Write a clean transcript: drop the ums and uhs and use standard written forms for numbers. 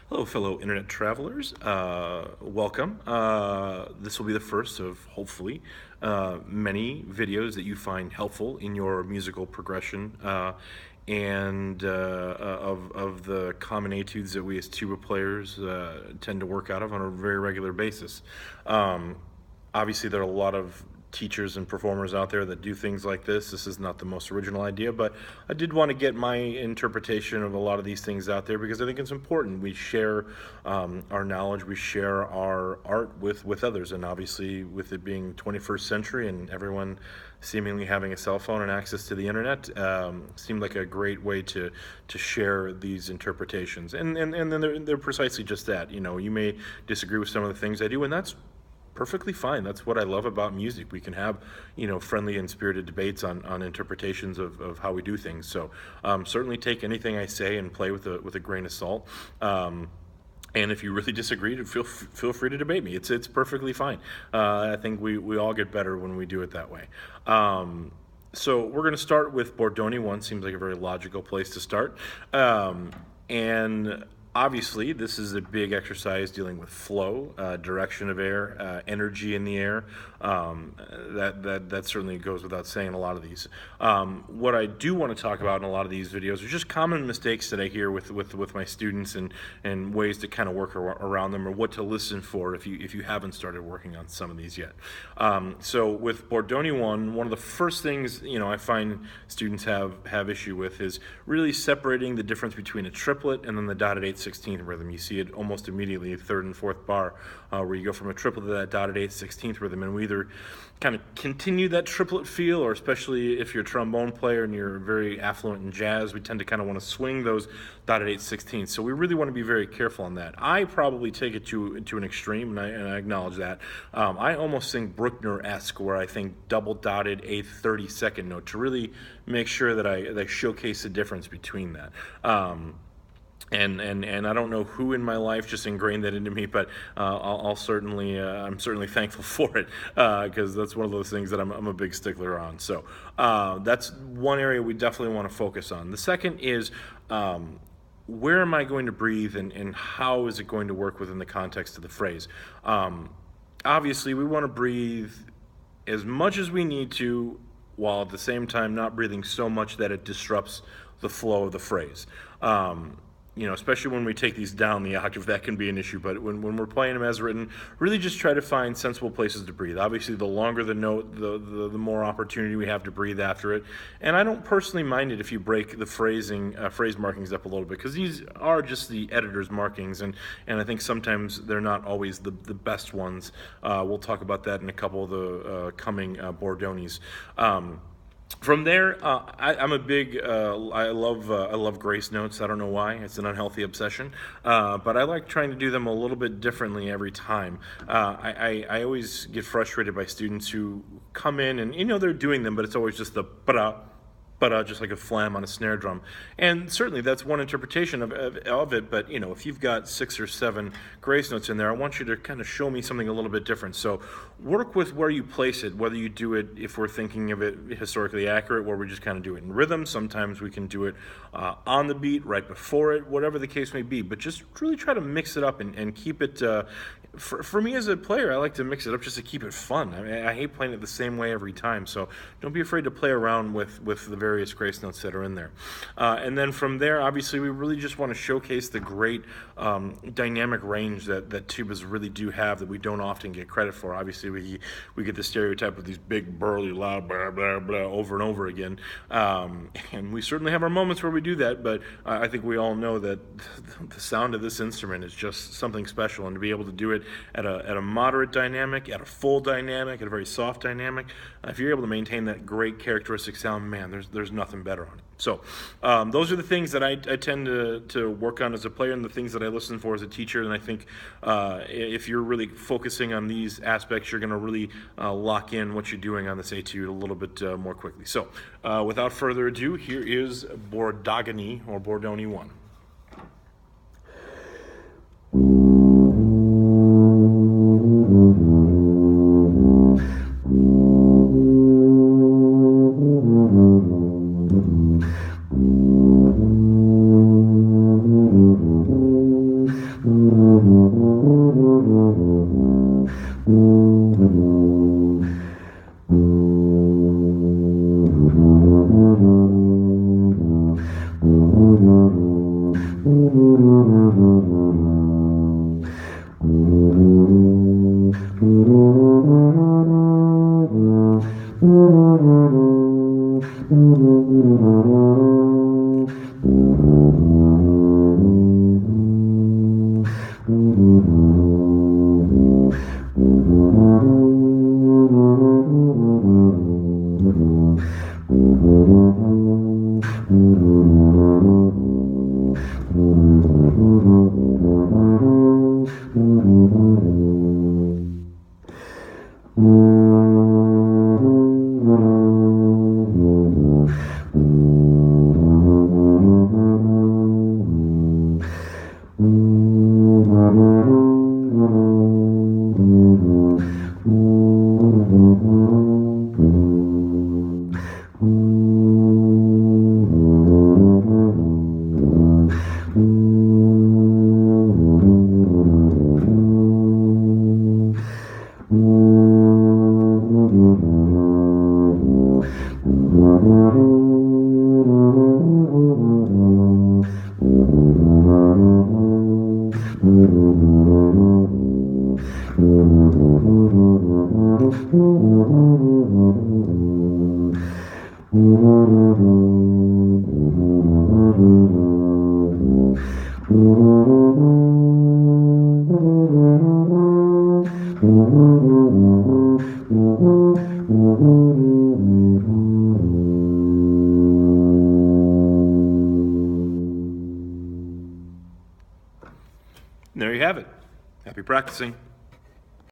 Hello, fellow internet travelers. Welcome. This will be the first of hopefully many videos that you find helpful in your musical progression and of the common etudes that we as tuba players tend to work out of on a very regular basis. Um, Obviously, there are a lot of teachers and performers out there that do things like this. This is not the most original idea, but I did want to get my interpretation of a lot of these things out there because I think it's important. We share our knowledge, we share our art with others, and obviously, with it being 21st century and everyone seemingly having a cell phone and access to the internet, seemed like a great way to share these interpretations. And then they're precisely just that. You know, you may disagree with some of the things I do, and that's perfectly fine. That's what I love about music. We can have, friendly and spirited debates on interpretations of how we do things. So certainly take anything I say and play with a grain of salt. And if you really disagree, feel free to debate me. It's perfectly fine. I think we all get better when we do it that way. So we're going to start with Bordogni one. Seems like a very logical place to start. And obviously, this is a big exercise dealing with flow, direction of air, energy in the air. That certainly goes without saying in a lot of these. What I do want to talk about in a lot of these videos are just common mistakes that I hear with my students and ways to kind of work around them, or what to listen for if you haven't started working on some of these yet. So with Bordogni one of the first things I find students have issue with is really separating the difference between a triplet and then the dotted 8/16 rhythm. You see it almost immediately, third and fourth bar, where you go from a triplet to that dotted 8/16 rhythm, and we either kind of continue that triplet feel, or especially if you're a trombone player and you're very affluent in jazz, we tend to kind of want to swing those dotted 8/16. So we really want to be very careful on that. I probably take it to an extreme, and I acknowledge that. I almost sing Bruckner-esque, where I think double dotted 8/32 note to really make sure that I showcase the difference between that. And I don't know who in my life just ingrained that into me, but I'll certainly I'm certainly thankful for it, because that's one of those things that I'm a big stickler on. So that's one area we definitely want to focus on. The second is, where am I going to breathe, and how is it going to work within the context of the phrase? Obviously, we want to breathe as much as we need to, while at the same time not breathing so much that it disrupts the flow of the phrase. Especially when we take these down the octave, that can be an issue. But when we're playing them as written, really just try to find sensible places to breathe. Obviously, the longer the note, the more opportunity we have to breathe after it. And I don't personally mind it if you break the phrase markings up a little bit, because these are just the editor's markings, and I think sometimes they're not always the best ones. We'll talk about that in a couple of the coming Bordognis. From there, I'm a big. I love grace notes. I don't know why. It's an unhealthy obsession, but I like trying to do them a little bit differently every time. I always get frustrated by students who come in and they're doing them, but it's always just the ba but just like a flam on a snare drum. And certainly that's one interpretation of it, but if you've got 6 or 7 grace notes in there, I want you to kind of show me something a little bit different. So work with where you place it, whether you do it, if we're thinking of it historically accurate, where we just kind of do it in rhythm. Sometimes we can do it on the beat, right before it, whatever the case may be, but just really try to mix it up and keep it, for me as a player, I like to mix it up just to keep it fun. I mean, I hate playing it the same way every time, so don't be afraid to play around with the various grace notes that are in there. And then from there, obviously, we really just want to showcase the great dynamic range that tubas really do have that we don't often get credit for. Obviously, we get the stereotype of these big, burly, loud, blah, blah, blah, over and over again. And we certainly have our moments where we do that, but I think we all know that the sound of this instrument is just something special, and to be able to do it at a moderate dynamic, at a full dynamic, at a very soft dynamic, if you're able to maintain that great characteristic sound, man, there's nothing better on it. So those are the things that I tend to work on as a player, and the things that I listen for as a teacher. And I think if you're really focusing on these aspects, you're going to really lock in what you're doing on this etude a little bit more quickly. So without further ado, here is Bordogni, or Bordogni 1. There you have it. Happy practicing.